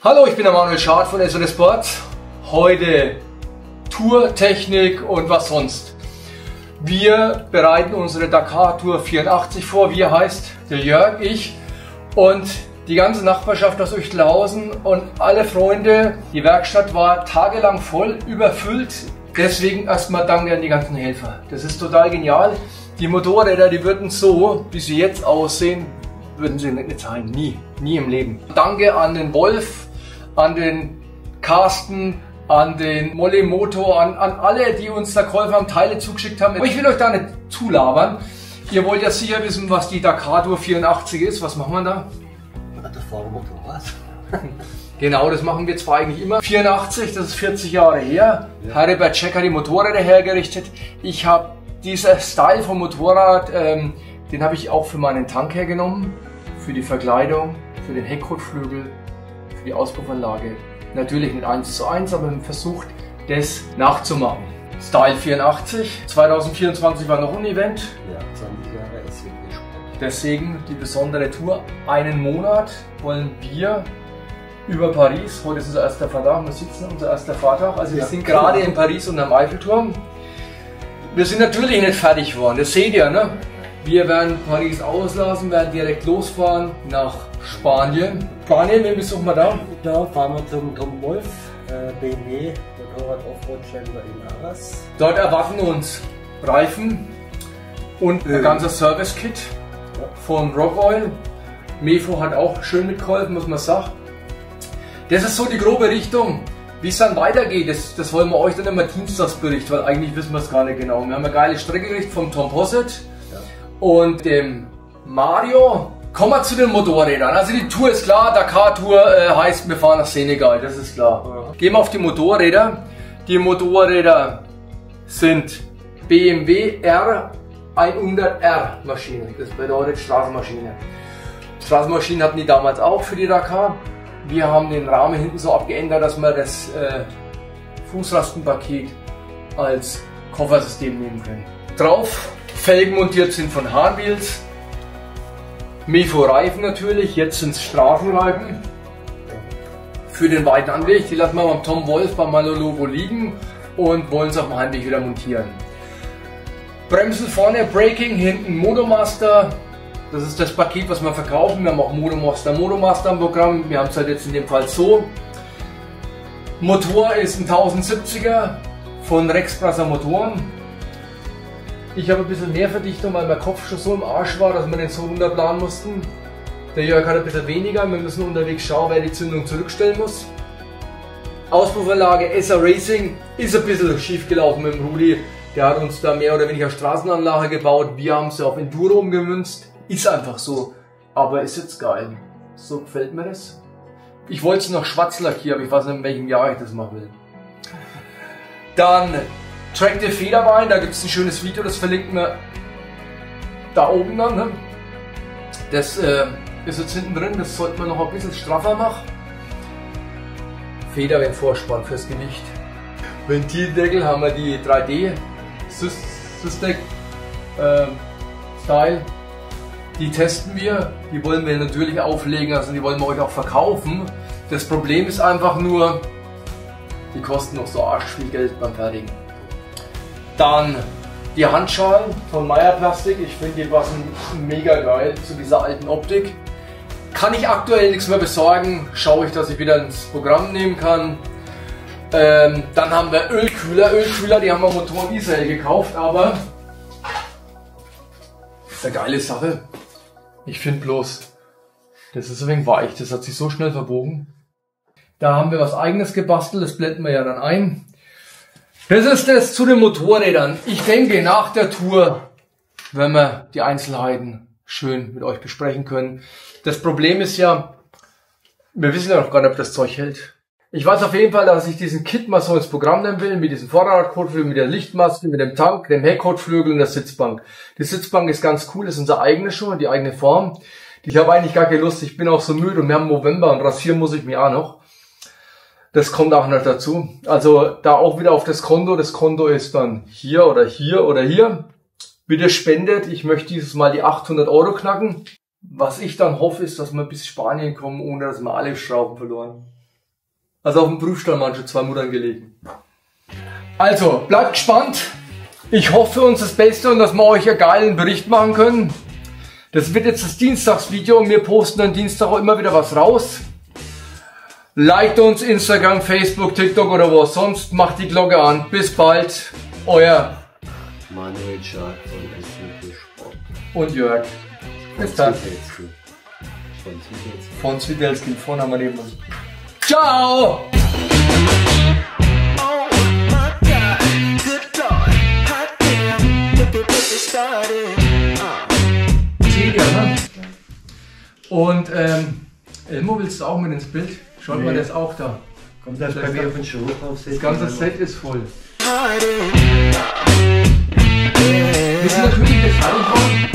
Hallo, ich bin der Manuel Schad von SOD Sports. Heute Tour, Technik und was sonst. Wir bereiten unsere Dakar Tour 84 vor. Wir heißt der Jörg, ich und die ganze Nachbarschaft aus Uechtelhausen und alle Freunde. Die Werkstatt war tagelang voll, überfüllt. Deswegen erstmal danke an die ganzen Helfer. Das ist total genial. Die Motorräder, die würden so, wie sie jetzt aussehen, würden sie nicht sein. Nie im Leben. Danke an den Wolf, an den Carsten, an den Molimoto, an alle, die uns da geholfen haben, Teile zugeschickt haben. Aber ich will euch da nicht zulabern. Ihr wollt ja sicher wissen, was die Dakar Tour 84 ist. Was machen wir da? Das Fahrmotorrad. Genau, das machen wir zwar eigentlich immer. 84, das ist 40 Jahre her. Ja. Herbert Check hat die Motorräder hergerichtet. Ich habe dieser Style vom Motorrad, den habe ich auch für meinen Tank hergenommen. Für die Verkleidung, für den Heckkotflügel, für die Auspuffanlage. Natürlich nicht 1:1, aber wir haben versucht, das nachzumachen. Style 84, 2024 war noch ein Event. Ja, 20 Jahre SWG Sport. Deswegen die besondere Tour. Einen Monat wollen wir über Paris. Heute ist unser erster Fahrtag, wir sitzen unser erster Fahrtag. Also wir sind gerade in Paris unterm Eiffelturm. Wir sind natürlich nicht fertig geworden, das seht ihr, ne? Wir werden Paris auslassen, werden direkt losfahren nach Spanien. Spanien, wen besuchen wir da? Da fahren wir zum Tom Wolf, BMW, Motorrad Offroad Challenger in Arras. Dort erwarten uns Reifen und ein ganzer Service-Kit von Rockoil. Mefo hat auch schön mitgeholfen, muss man sagen. Das ist so die grobe Richtung. Wie es dann weitergeht, das wollen wir euch dann immer dienstags berichten, weil eigentlich wissen wir es gar nicht genau. Wir haben eine geile Strecke gekriegt vom Tom Posset und dem Mario. Kommen wir zu den Motorrädern. Also die Tour ist klar, Dakar Tour heißt, wir fahren nach Senegal, das ist klar. Ja. Gehen wir auf die Motorräder. Die Motorräder sind BMW R100R Maschine, das bedeutet Straßenmaschine. Straßenmaschinen hatten die damals auch für die Dakar. Wir haben den Rahmen hinten so abgeändert, dass wir das Fußrastenpaket als Koffersystem nehmen können. Drauf Felgen montiert sind von Hahn Wheels. Mefo Reifen natürlich, jetzt sind es Straßenreifen. Für den weiten Anweg, die lassen wir beim Tom Wolf beim Malologo liegen und wollen es auf dem Heimweg wieder montieren. Bremsen vorne, Braking, hinten Motomaster. Das ist das Paket, was wir verkaufen. Wir haben auch Motomaster im Programm. Wir haben es halt jetzt in dem Fall so. Motor ist ein 1070er von Rexbrasser Motoren. Ich habe ein bisschen mehr Verdichtung, weil mein Kopf schon so im Arsch war, dass wir den so runterplanen mussten. Der Jörg hat ein bisschen weniger. Wir müssen unterwegs schauen, wer die Zündung zurückstellen muss. Auspuffanlage SR Racing ist ein bisschen schief gelaufen mit dem Rudi. Der hat uns da mehr oder weniger Straßenanlage gebaut. Wir haben sie auf Enduro umgemünzt. Ist einfach so, aber ist jetzt geil. So gefällt mir das. Ich wollte es noch schwarz lackieren, aber ich weiß nicht, in welchem Jahr ich das machen will. Dann Tractive Federbein, da gibt es ein schönes Video, das verlinken wir da oben dann. Ne? Das ist jetzt hinten drin, das sollte man noch ein bisschen straffer machen. Federbein-Vorspann fürs Gewicht. Ventildeckel haben wir die 3D Systec Style. Die testen wir, die wollen wir natürlich auflegen, also die wollen wir euch auch verkaufen. Das Problem ist einfach nur, die kosten noch so arsch viel Geld beim Fertigen. Dann die Handschalen von Meyer Plastik, ich finde die passen mega geil zu dieser alten Optik. Kann ich aktuell nichts mehr besorgen, schaue ich, dass ich wieder ins Programm nehmen kann. Dann haben wir Ölkühler, die haben wir Motor in Israel gekauft, aber das ist eine geile Sache. Ich finde bloß, das ist ein wenig weich, das hat sich so schnell verbogen. Da haben wir was eigenes gebastelt, das blenden wir ja dann ein. Das ist das zu den Motorrädern. Ich denke, nach der Tour werden wir die Einzelheiten schön mit euch besprechen können. Das Problem ist ja, wir wissen ja noch gar nicht, ob das Zeug hält. Ich weiß auf jeden Fall, dass ich diesen Kit mal so ins Programm nehmen will, mit diesem Vorderradkotflügel, mit der Lichtmaske, mit dem Tank, dem Heckkotflügel und der Sitzbank. Die Sitzbank ist ganz cool, das ist unser eigenes schon, die eigene Form. Ich habe eigentlich gar keine Lust, ich bin auch so müde und wir haben November und rasieren muss ich mich auch noch. Das kommt auch noch dazu. Also da auch wieder auf das Konto ist dann hier oder hier oder hier. Bitte spendet, ich möchte dieses Mal die 800 € knacken. Was ich dann hoffe, ist, dass wir bis Spanien kommen, ohne dass wir alle Schrauben verloren. Also auf dem Prüfstand waren schon 2 Muttern gelegen. Also, bleibt gespannt. Ich hoffe für uns das Beste und dass wir euch einen geilen Bericht machen können. Das wird jetzt das Dienstagsvideo und wir posten am Dienstag auch immer wieder was raus. Liked uns, Instagram, Facebook, TikTok oder wo sonst. Macht die Glocke an. Bis bald. Euer Manuel Schark von SWT Sport. Und Jörg. Bis dann. Von Zwidelski. Vorne haben wir neben uns. Ciao! Und Elmo, willst du auch mit ins Bild? Schaut mal, der ist auch da. Kommt das bei mir auf den Schuh drauf? Das ganze Set ist voll. Wir sind natürlich beteiligt worden.